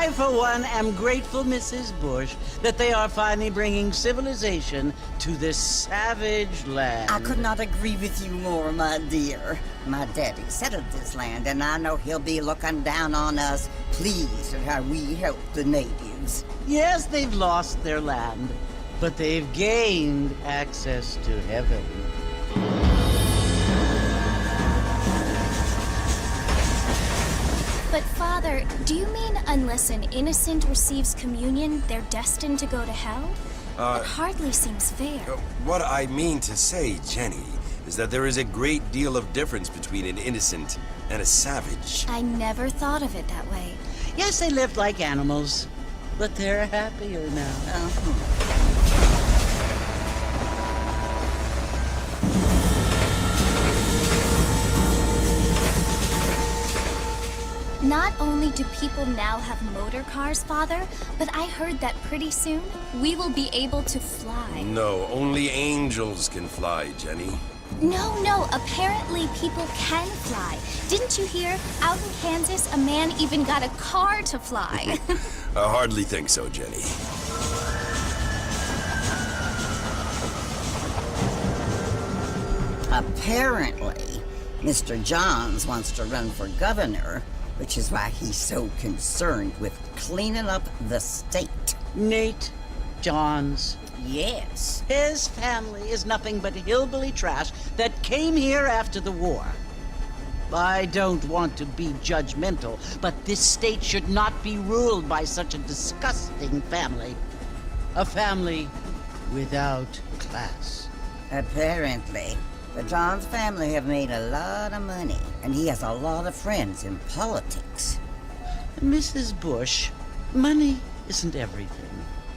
I, for one, am grateful, Mrs. Bush, that they are finally bringing civilization to this savage land. I could not agree with you more, my dear. My daddy settled this land, and I know he'll be looking down on us, pleased at how we help the natives. Yes, they've lost their land, but they've gained access to heaven. But Father, do you mean unless an innocent receives communion, they're destined to go to hell? That hardly seems fair. What I mean to say, Jenny, is that there is a great deal of difference between an innocent and a savage. I never thought of it that way. Yes, they lived like animals, but they're happier now. Not only do people now have motor cars, Father, but I heard that pretty soon we will be able to fly. No, only angels can fly, Jenny. No, apparently people can fly. Didn't you hear? Out in Kansas, a man even got a car to fly. I hardly think so, Jenny. Apparently, Mr. Johns wants to run for governor, which is why he's so concerned with cleaning up the state. Nate Johns. Yes. His family is nothing but hillbilly trash that came here after the war. I don't want to be judgmental, but this state should not be ruled by such a disgusting family. A family without class. Apparently. The Johns family have made a lot of money, and he has a lot of friends in politics. Mrs. Bush, money isn't everything.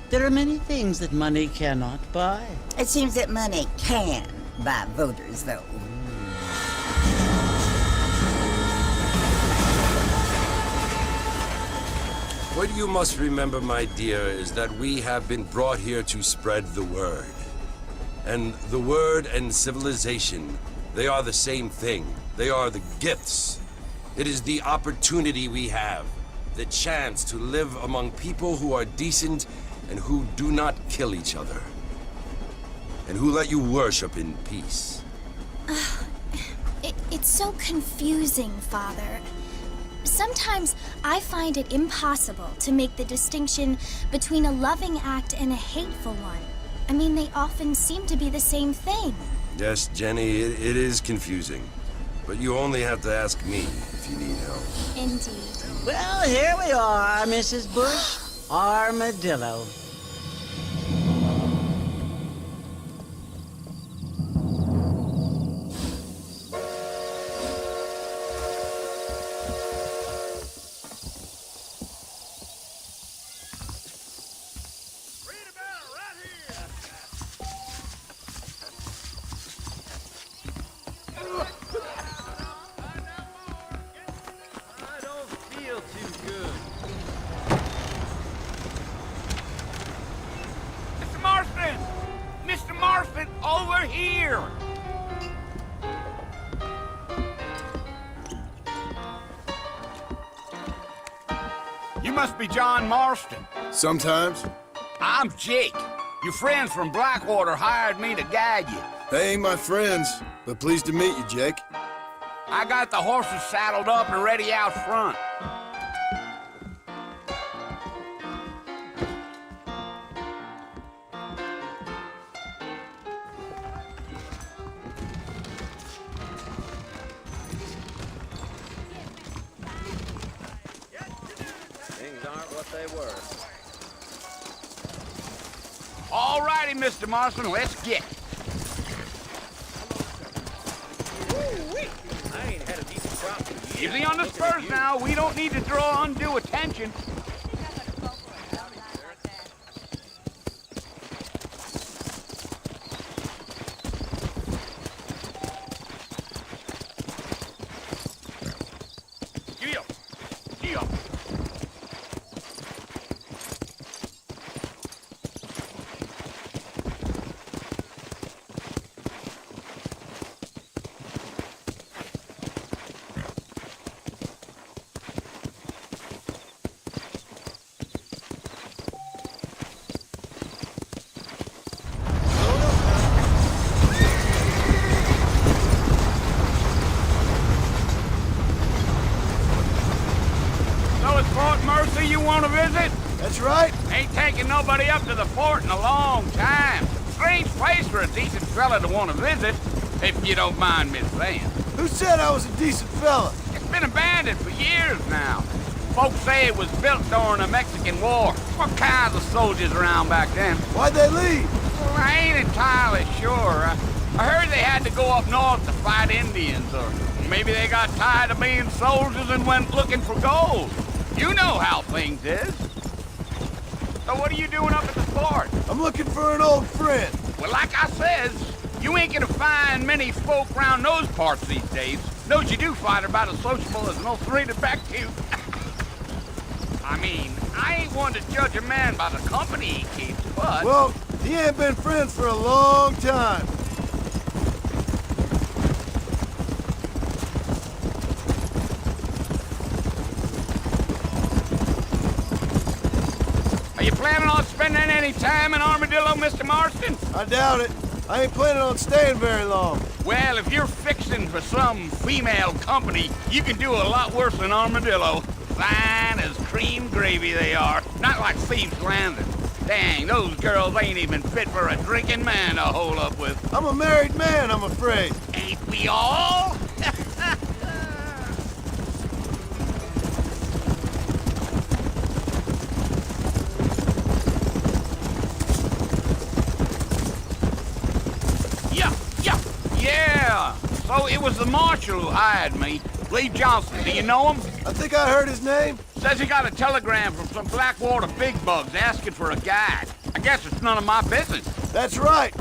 There are many things that money cannot buy. It seems that money can buy voters, though. What you must remember, my dear, is that we have been brought here to spread the word. And the word and civilization, they are the same thing. They are the gifts. It is the opportunity we have, the chance to live among people who are decent and who do not kill each other, and who let you worship in peace. It's so confusing, Father. Sometimes I find it impossible to make the distinction between a loving act and a hateful one. I mean, they often seem to be the same thing. Yes, Jenny, it is confusing. But you only have to ask me if you need help. Indeed. Well, here we are, Mrs. Bush. Armadillo. Over here! You must be John Marston. Sometimes. I'm Jake. Your friends from Blackwater hired me to guide you. They ain't my friends, but pleased to meet you, Jake. I got the horses saddled up and ready out front. All righty, Mr. Marston, let's get it. I ain't had a decent crop in years. Easy on the spurs now. We don't need to draw undue attention. That's right. Ain't taken nobody up to the fort in a long time. Strange place for a decent fella to want to visit, if you don't mind me saying. Who said I was a decent fella? It's been abandoned for years now. Folks say it was built during the Mexican War. What kinds of soldiers around back then? Why'd they leave? Well, I ain't entirely sure. I heard they had to go up north to fight Indians, or maybe they got tired of being soldiers and went looking for gold. You know how things is. So what are you doing up at the fort? I'm looking for an old friend. Well, like I says, you ain't gonna find many folk around those parts these days. Those you do find are about as sociable as an old three-to back to. I mean, I ain't one to judge a man by the company he keeps, but... Well, he ain't been friends for a long time. Are you planning on spending any time in Armadillo, Mr. Marston? I doubt it. I ain't planning on staying very long. Well, if you're fixing for some female company, you can do a lot worse than Armadillo. Fine as cream gravy they are. Not like Thieves' Landing. Dang, those girls ain't even fit for a drinking man to hole up with. I'm a married man, I'm afraid. Ain't we all? Yeah. So it was the marshal who hired me. Lee Johnson, do you know him? I think I heard his name. Says he got a telegram from some Blackwater big bugs asking for a guide. I guess it's none of my business. That's right.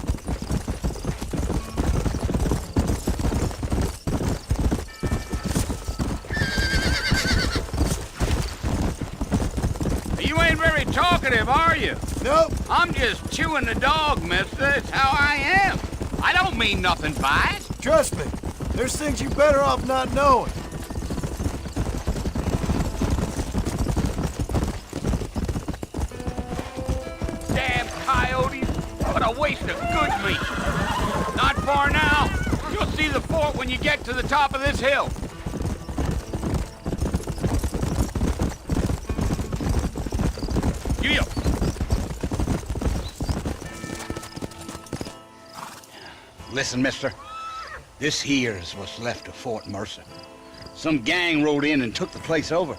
You ain't very talkative, are you? Nope. I'm just chewing the dog, mister. It's how I am. I don't mean nothing by it. Trust me. There's things you're better off not knowing. Damn coyotes. What a waste of good meat. Not far now. You'll see the fort when you get to the top of this hill. Yeah. Listen, mister. This here's what's left of Fort Mercer. Some gang rode in and took the place over.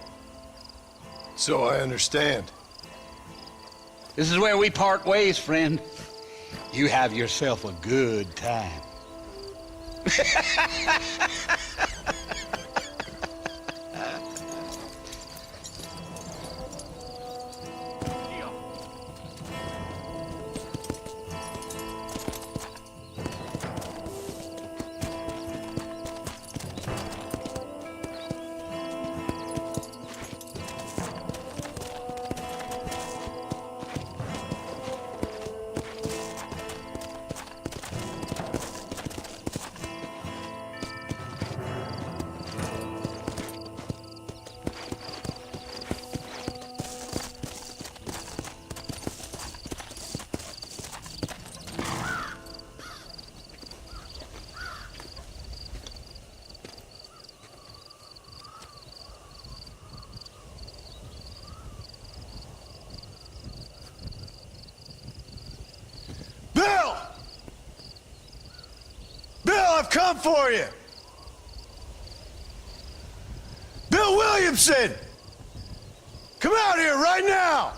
So I understand. This is where we part ways, friend. You have yourself a good time. Bill! Bill, I've come for you! Bill Williamson! Come out here right now!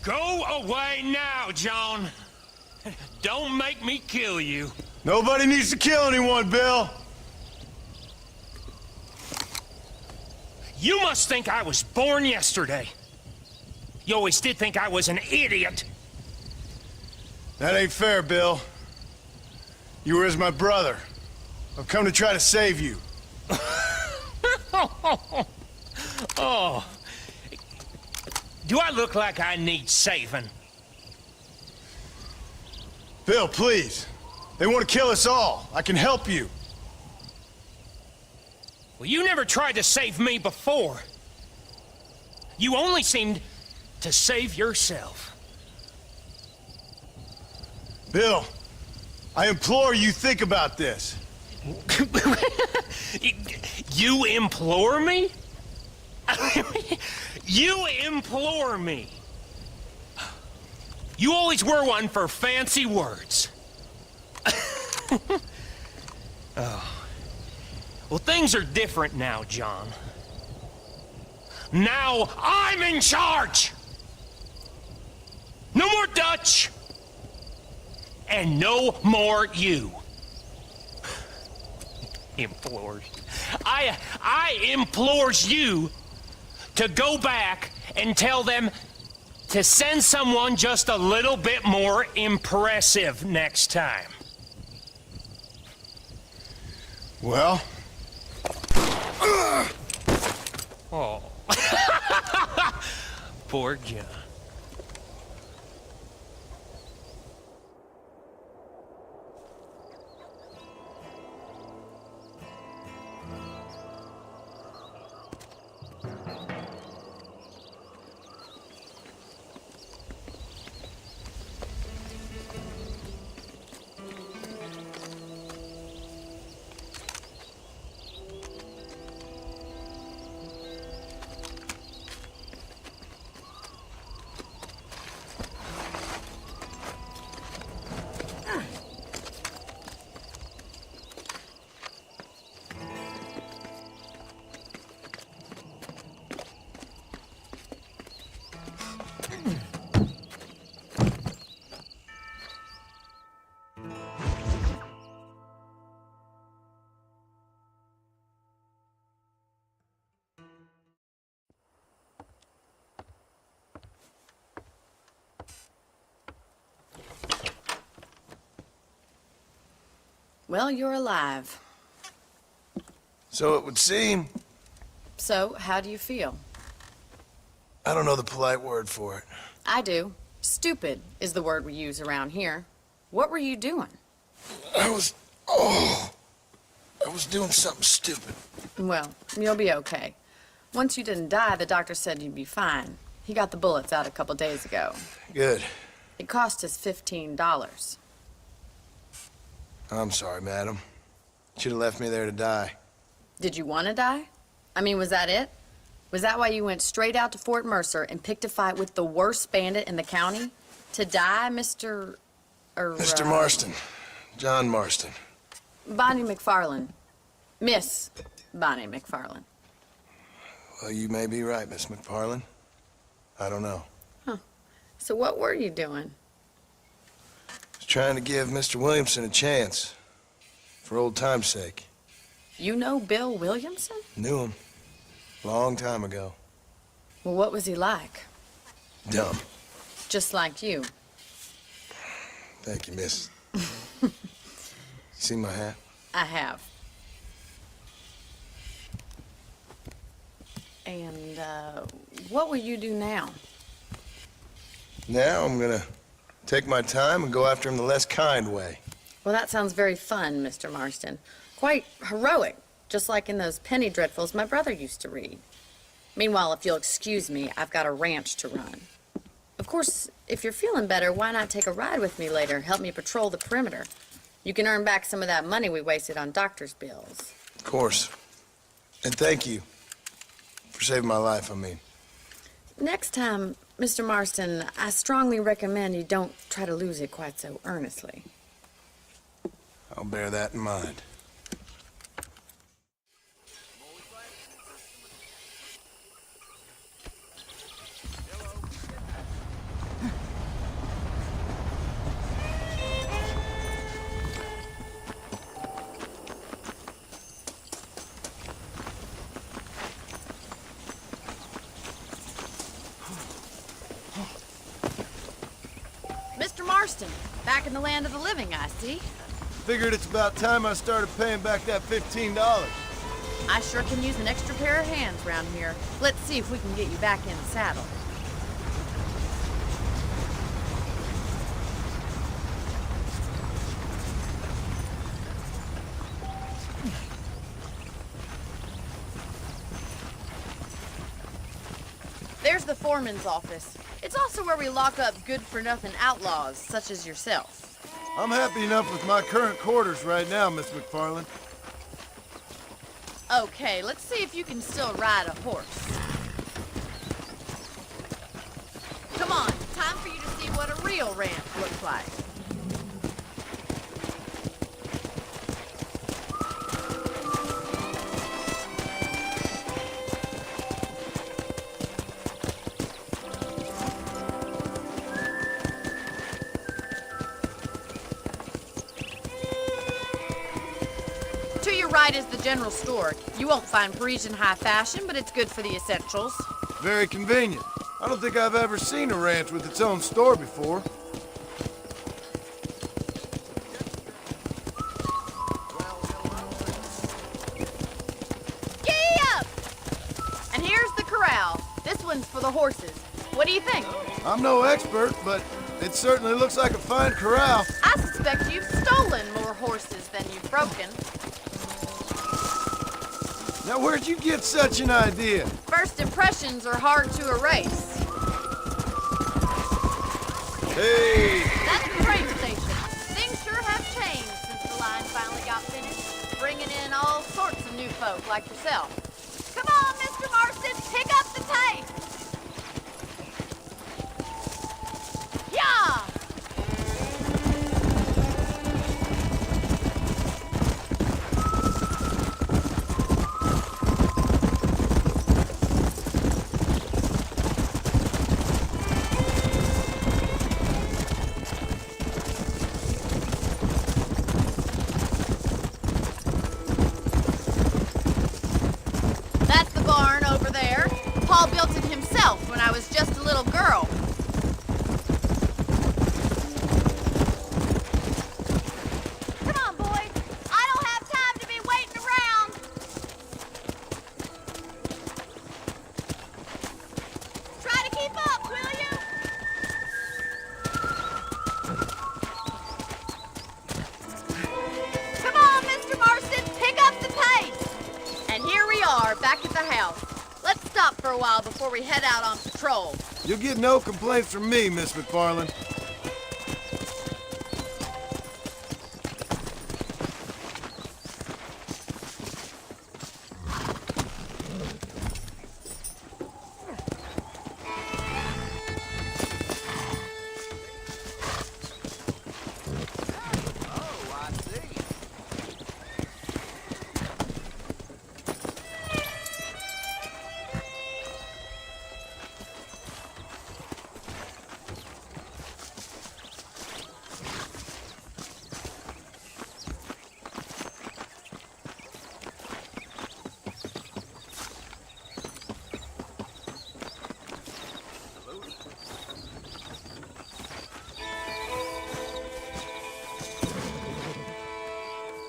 Go away now, John. Don't make me kill you. Nobody needs to kill anyone, Bill. You must think I was born yesterday. You always did think I was an idiot. That ain't fair, Bill. You were as my brother. I've come to try to save you. Oh. Do I look like I need saving? Bill, please. They want to kill us all. I can help you. Well, you never tried to save me before. You only seemed to save yourself. Bill, I implore you think about this. You implore me? You implore me. You always were one for fancy words. Oh. Well, things are different now, John. Now I'm in charge! No more Dutch! And no more you. Implores. I implores you to go back and tell them to send someone just a little bit more impressive next time. Well? Oh. Poor John. Well, you're alive. So it would seem. So, how do you feel? I don't know the polite word for it. I do. Stupid is the word we use around here. What were you doing? I was doing something stupid. Well, you'll be okay. Once you didn't die, the doctor said you'd be fine. He got the bullets out a couple days ago. Good. It cost us $15. I'm sorry, madam. Should have left me there to die. Did you want to die? I mean, was that it? Was that why you went straight out to Fort Mercer and picked a fight with the worst bandit in the county? To die, Mr. Mr. Marston. John Marston. Bonnie McFarlane. Miss Bonnie McFarlane. Well, you may be right, Miss McFarlane. I don't know. Huh. So what were you doing? Was trying to give Mr. Williamson a chance. For old time's sake. You know Bill Williamson? Knew him. Long time ago. Well, what was he like? Dumb. Just like you. Thank you, miss. See my hat? I have. And, what will you do now? Now I'm gonna take my time and go after him the less kind way. Well, that sounds very fun, Mr. Marston. Quite heroic, just like in those penny dreadfuls my brother used to read. Meanwhile, if you'll excuse me, I've got a ranch to run. Of course, if you're feeling better, why not take a ride with me later? Help me patrol the perimeter. You can earn back some of that money we wasted on doctor's bills. Of course. And thank you for saving my life, I mean. Next time, Mr. Marston, I strongly recommend you don't try to lose it quite so earnestly. I'll bear that in mind. Mr. Marston, back in the land of the living, I see. Figured it's about time I started paying back that $15. I sure can use an extra pair of hands around here. Let's see if we can get you back in the saddle. There's the foreman's office. It's also where we lock up good-for-nothing outlaws, such as yourself. I'm happy enough with my current quarters right now, Miss McFarlane. Okay, let's see if you can still ride a horse. real ranch looks like. To your right is the general store. You won't find Parisian high fashion, but it's good for the essentials. Very convenient. I don't think I've ever seen a ranch with its own store before. Giddy up! And here's the corral. This one's for the horses. What do you think? I'm no expert, but it certainly looks like a fine corral. I suspect you've stolen more horses than you've broken. Now, where'd you get such an idea? First impressions are hard to erase. Hey! That's the train station. Things sure have changed since the line finally got finished, bringing in all sorts of new folk like yourself. Come on, Mr. Marston, pick up the tape. Yeah! That's the barn over there. Paul built it himself when I was just a little girl. Come on, boys. I don't have time to be waiting around. Try to keep up, will you? Come on, Mr. Marston, pick up the pace. And here we are, back at the house. Let's stop for a while before we head out on patrol. You'll get no complaints from me, Miss McFarland.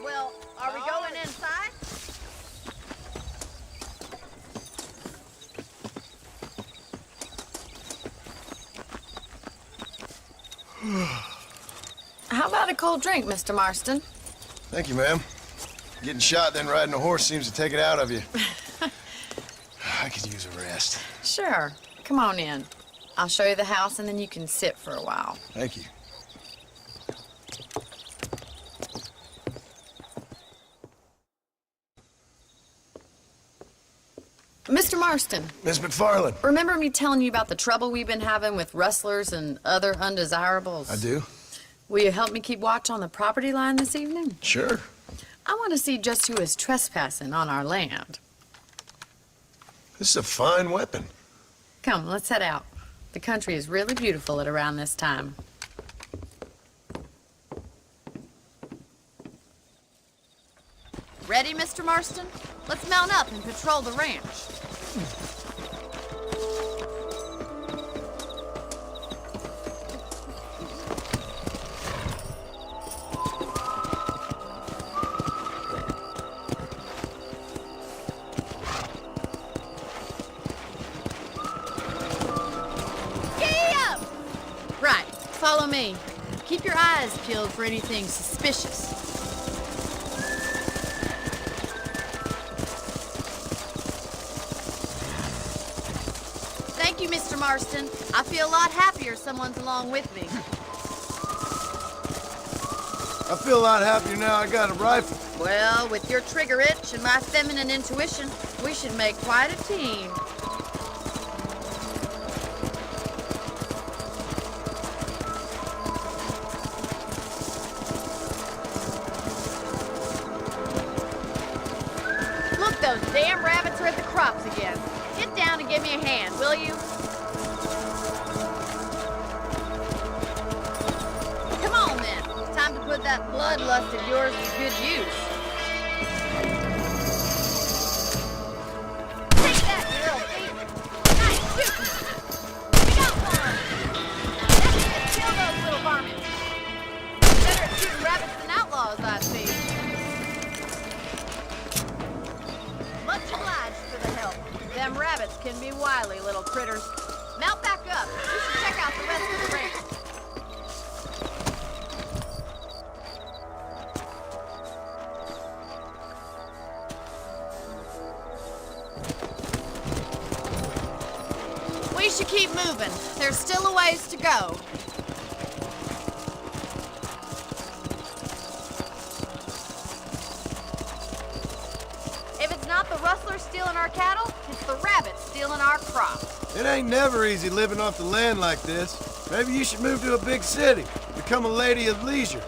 Well, are we going inside? How about a cold drink, Mr. Marston? Thank you, ma'am. Getting shot, then riding a horse seems to take it out of you. I could use a rest. Sure. Come on in. I'll show you the house and then you can sit for a while. Thank you. Mr. Marston, Miss McFarland. remember me telling you about the trouble we've been having with rustlers and other undesirables? I do? Will you help me keep watch on the property line this evening? Sure. I want to see just who is trespassing on our land. This is a fine weapon. Come, let's head out. The country is really beautiful at around this time. Ready, Mr. Marston? Let's mount up and patrol the ranch. Right, follow me. Keep your eyes peeled for anything suspicious. Thank you, Mr. Marston. I feel a lot happier someone's along with me. I feel a lot happier now I got a rifle. Well, with your trigger itch and my feminine intuition, we should make quite a team. damn rabbits are at the crops again. Get down and give me a hand, will you? Come on, then. Time to put that bloodlust of yours to good use. Take that, girl, thief! Nice shooting! We got one! That's it, kill those little varmints. Better at shooting rabbits than outlaws, I see. Much obliged for the help. Them rabbits can be wily little critters. Mount back up. We should check out the rest of the range. We should keep moving. There's still a ways to go. If it's not the rustlers stealing our cattle, it's the rabbits stealing our crops. It ain't never easy living off the land like this. Maybe you should move to a big city, become a lady of leisure.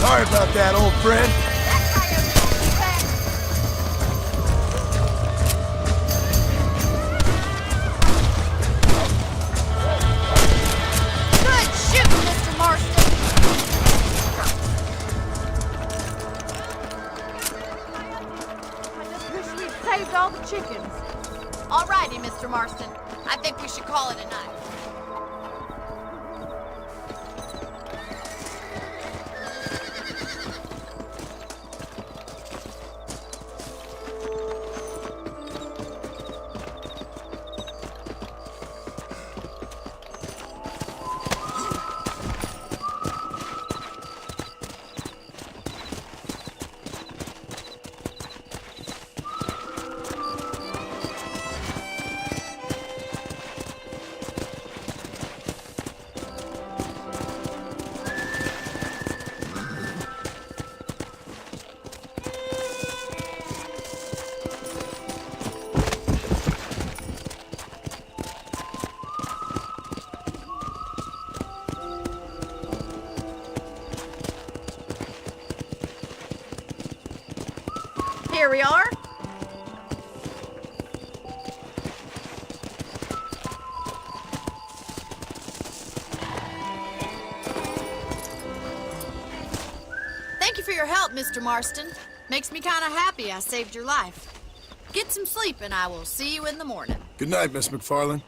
Sorry about that, old friend. Good shooting, Mr. Marston. I just wish we'd saved all the chickens. All righty, Mr. Marston. I think we should call it a night. Here we are. Thank you for your help, Mr. Marston. Makes me kind of happy I saved your life. Get some sleep and I will see you in the morning. Good night, Miss McFarlane.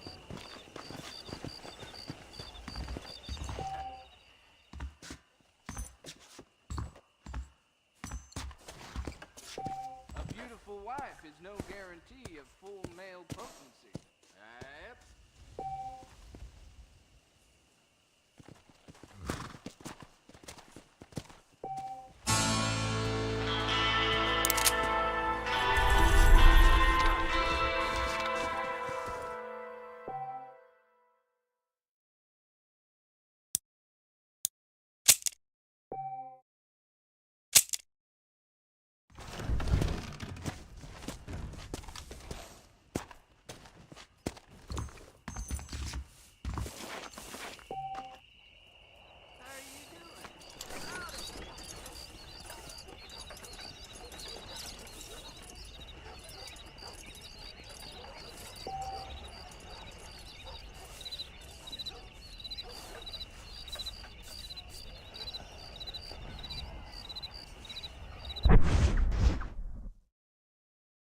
A beautiful wife is no guarantee of full male potency. Yep.